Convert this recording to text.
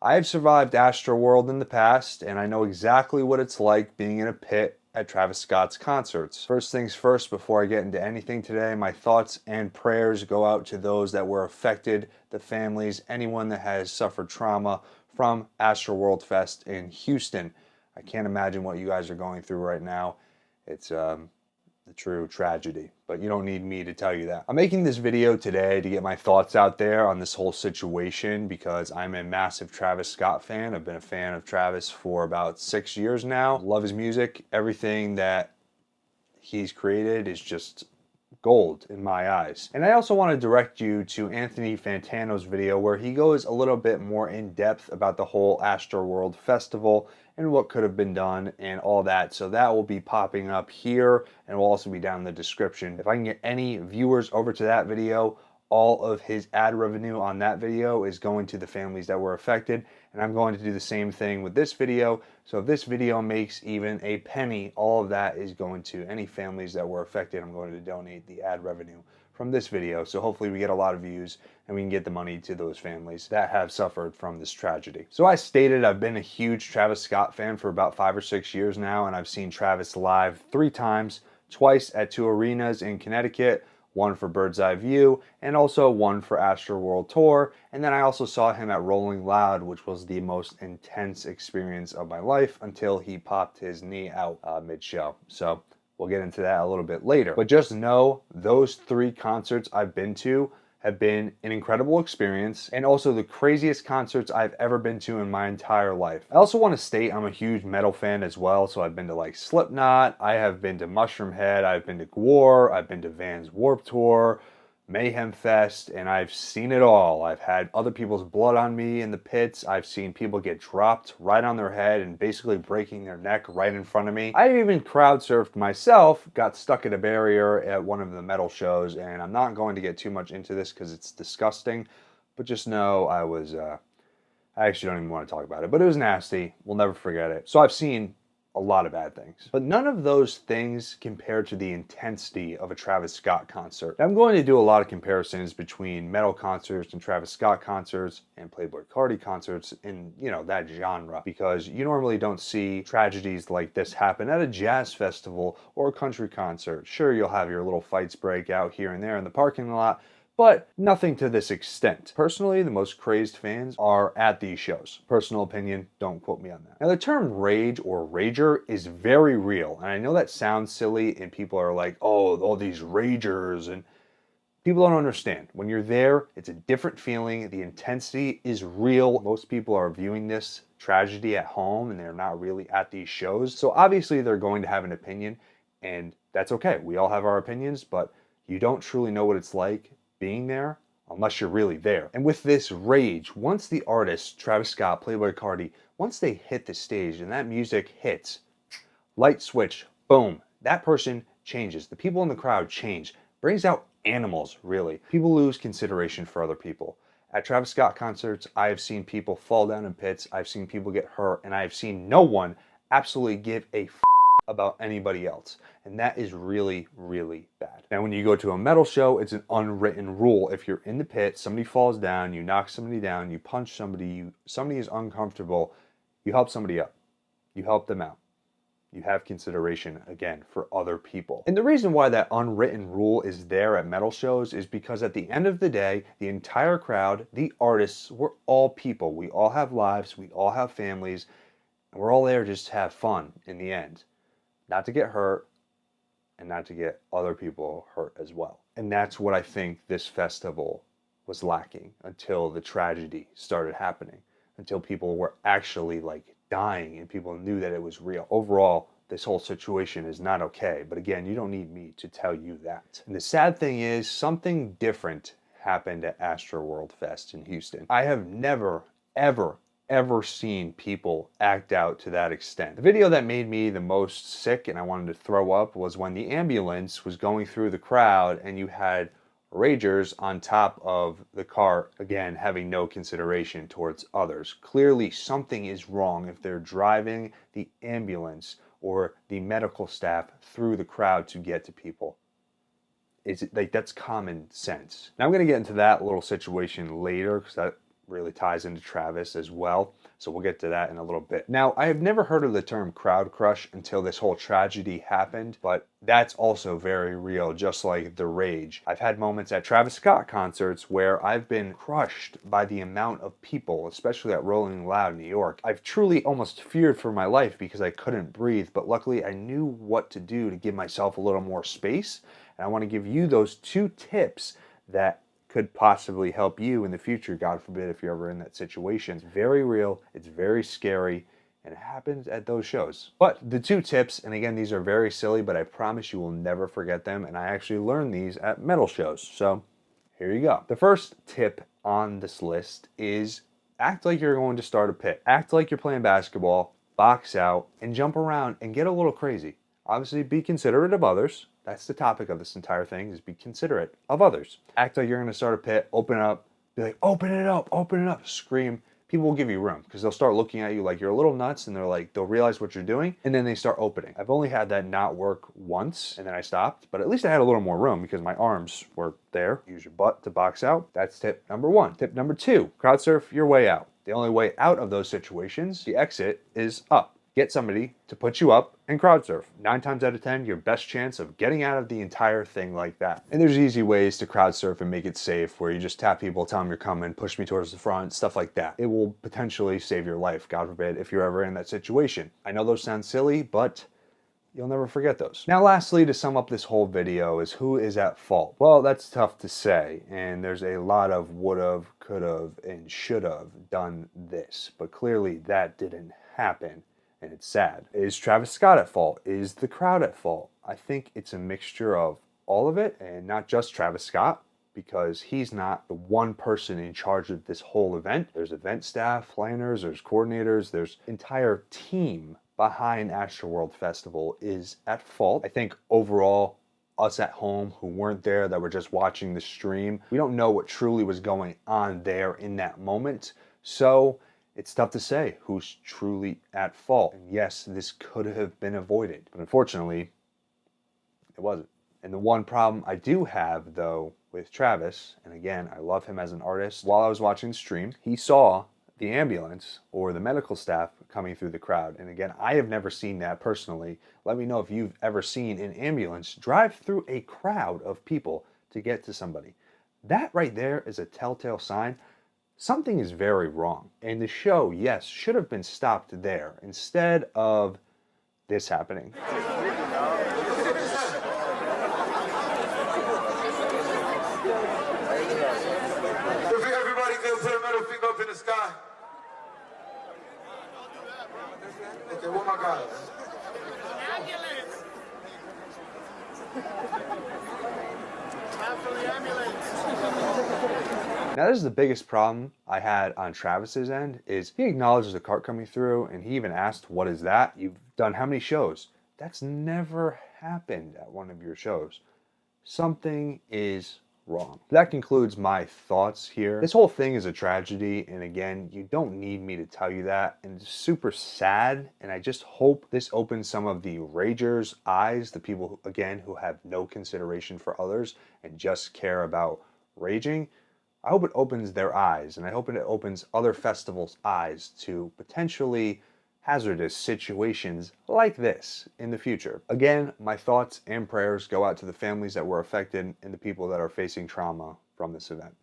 I have survived Astroworld in the past, and I know exactly what it's like being in a pit at Travis Scott's concerts. First things first, before I get into anything today, my thoughts and prayers go out to those that were affected, the families, anyone that has suffered trauma from Astroworld Fest in Houston. I can't imagine what you guys are going through right now. It's the true tragedy, but you don't need me to tell you that. I'm making this video today to get my thoughts out there on this whole situation because I'm a massive Travis Scott fan. I've been a fan of Travis for about 6 years now. Love his music. Everything that he's created is just gold in my eyes. And I also want to direct you to Anthony Fantano's video where he goes a little bit more in depth about the whole Astroworld Festival and what could have been done and all that. So that will be popping up here and will also be down in the description. If I can get any viewers over to that video, all of his ad revenue on that video is going to the families that were affected, and I'm going to do the same thing with this video. So if this video makes even a penny, all of that is going to any families that were affected. I'm going to donate the ad revenue from this video. So hopefully we get a lot of views and we can get the money to those families that have suffered from this tragedy. So I stated I've been a huge Travis Scott fan for about 5 or 6 years now, and I've seen Travis live 3 times, twice at 2 arenas in Connecticut, one for Bird's Eye View, and also one for Astroworld Tour. And then I also saw him at Rolling Loud, which was the most intense experience of my life until he popped his knee out mid-show. So we'll get into that a little bit later. But just know those 3 concerts I've been to have been an incredible experience and also the craziest concerts I've ever been to in my entire life. I also want to state I'm a huge metal fan as well, so I've been to like Slipknot, I have been to Mushroomhead, I've been to Gwar, I've been to Vans Warped Tour, Mayhem Fest, and I've seen it all. I've had other people's blood on me in the pits. I've seen people get dropped right on their head and basically breaking their neck right in front of me. I even crowd surfed myself, got stuck at a barrier at one of the metal shows, and I'm not going to get too much into this because it's disgusting, but just know I actually don't even want to talk about it, but it was nasty. We'll never forget it. So I've seen a lot of bad things, but none of those things compare to the intensity of a Travis Scott concert. I'm going to do a lot of comparisons between metal concerts and Travis Scott concerts and Playboi Carti concerts in, that genre, because you normally don't see tragedies like this happen at a jazz festival or a country concert. Sure, you'll have your little fights break out here and there in the parking lot, but nothing to this extent. Personally, the most crazed fans are at these shows. Personal opinion, don't quote me on that. Now, the term rage or rager is very real, and I know that sounds silly, and people are like, oh, all these ragers, and people don't understand. When you're there, it's a different feeling. The intensity is real. Most people are viewing this tragedy at home, and they're not really at these shows. So obviously, they're going to have an opinion, and that's okay. We all have our opinions, but you don't truly know what it's like being there unless you're really there. And with this rage, once the artists, Travis Scott, Playboi Carti, once they hit the stage and that music hits, light switch, boom, that person changes. The people in the crowd change. Brings out animals, really. People lose consideration for other people. At Travis Scott concerts, I have seen people fall down in pits, I've seen people get hurt, and I have seen no one absolutely give a about anybody else. And that is really, really bad. Now, when you go to a metal show, it's an unwritten rule. If you're in the pit, somebody falls down, you knock somebody down, you punch somebody, somebody is uncomfortable, you help somebody up. You help them out. You have consideration, again, for other people. And the reason why that unwritten rule is there at metal shows is because at the end of the day, the entire crowd, the artists, we're all people. We all have lives, we all have families, and we're all there just to have fun in the end. Not to get hurt, and not to get other people hurt as well. And that's what I think this festival was lacking until the tragedy started happening, until people were actually dying and people knew that it was real. Overall, this whole situation is not okay, but again, you don't need me to tell you that. And the sad thing is, something different happened at Astroworld Fest in Houston. I have never, ever seen people act out to that extent. The video that made me the most sick and I wanted to throw up was when the ambulance was going through the crowd and you had ragers on top of the cart, again, having no consideration towards others. Clearly something is wrong if they're driving the ambulance or the medical staff through the crowd to get to people. That's common sense. Now I'm going to get into that little situation later because really ties into Travis as well. So we'll get to that in a little bit. Now, I have never heard of the term crowd crush until this whole tragedy happened, but that's also very real, just like the rage. I've had moments at Travis Scott concerts where I've been crushed by the amount of people, especially at Rolling Loud, New York. I've truly almost feared for my life because I couldn't breathe, but luckily I knew what to do to give myself a little more space. And I want to give you those 2 tips that could possibly help you in the future, God forbid, if you're ever in that situation. It's very real, it's very scary, and it happens at those shows. But the 2 tips, and again, these are very silly, but I promise you will never forget them, and I actually learned these at metal shows. So here you go. The first tip on this list is act like you're going to start a pit. Act like you're playing basketball, box out, and jump around and get a little crazy. Obviously, be considerate of others. That's the topic of this entire thing, is be considerate of others. Act like you're going to start a pit, open up, be like, open it up, scream. People will give you room because they'll start looking at you like you're a little nuts, and they'll realize what you're doing, and then they start opening. I've only had that not work once, and then I stopped, but at least I had a little more room because my arms were there. Use your butt to box out. That's tip number 1. Tip number 2, crowd surf your way out. The only way out of those situations, the exit, is up. Get somebody to put you up and crowd surf. 9 times out of 10, your best chance of getting out of the entire thing like that. And there's easy ways to crowd surf and make it safe, where you just tap people, tell them you're coming, push me towards the front, stuff like that. It will potentially save your life, God forbid, if you're ever in that situation. I know those sound silly, but you'll never forget those. Now, lastly, to sum up this whole video, is who is at fault? Well, that's tough to say, and there's a lot of would've, could've, and should've done this, but clearly that didn't happen. And it's sad. Is Travis Scott at fault? Is the crowd at fault? I think it's a mixture of all of it, and not just Travis Scott, because he's not the one person in charge of this whole event. There's event staff, planners, there's coordinators, there's entire team behind Astroworld Festival is at fault. I think overall, us at home who weren't there, that were just watching the stream, we don't know what truly was going on there in that moment. So it's tough to say who's truly at fault. And yes, this could have been avoided, but unfortunately, it wasn't. And the one problem I do have, though, with Travis, and again, I love him as an artist, while I was watching the stream, he saw the ambulance or the medical staff coming through the crowd. And again, I have never seen that personally. Let me know if you've ever seen an ambulance drive through a crowd of people to get to somebody. That right there is a telltale sign something is very wrong. And the show, yes, should have been stopped there instead of this happening. Everybody can put a middle finger up in the sky. Okay, what my guys? Now, this is the biggest problem I had on Travis's end, is he acknowledges the cart coming through, and he even asked, what is that? You've done how many shows? That's never happened at one of your shows. Something is wrong. That concludes my thoughts here. This whole thing is a tragedy, and again, you don't need me to tell you that, and it's super sad, and I just hope this opens some of the ragers' eyes, the people, again, who have no consideration for others and just care about raging. I hope it opens their eyes, and I hope it opens other festivals' eyes to potentially hazardous situations like this in the future. Again, my thoughts and prayers go out to the families that were affected and the people that are facing trauma from this event.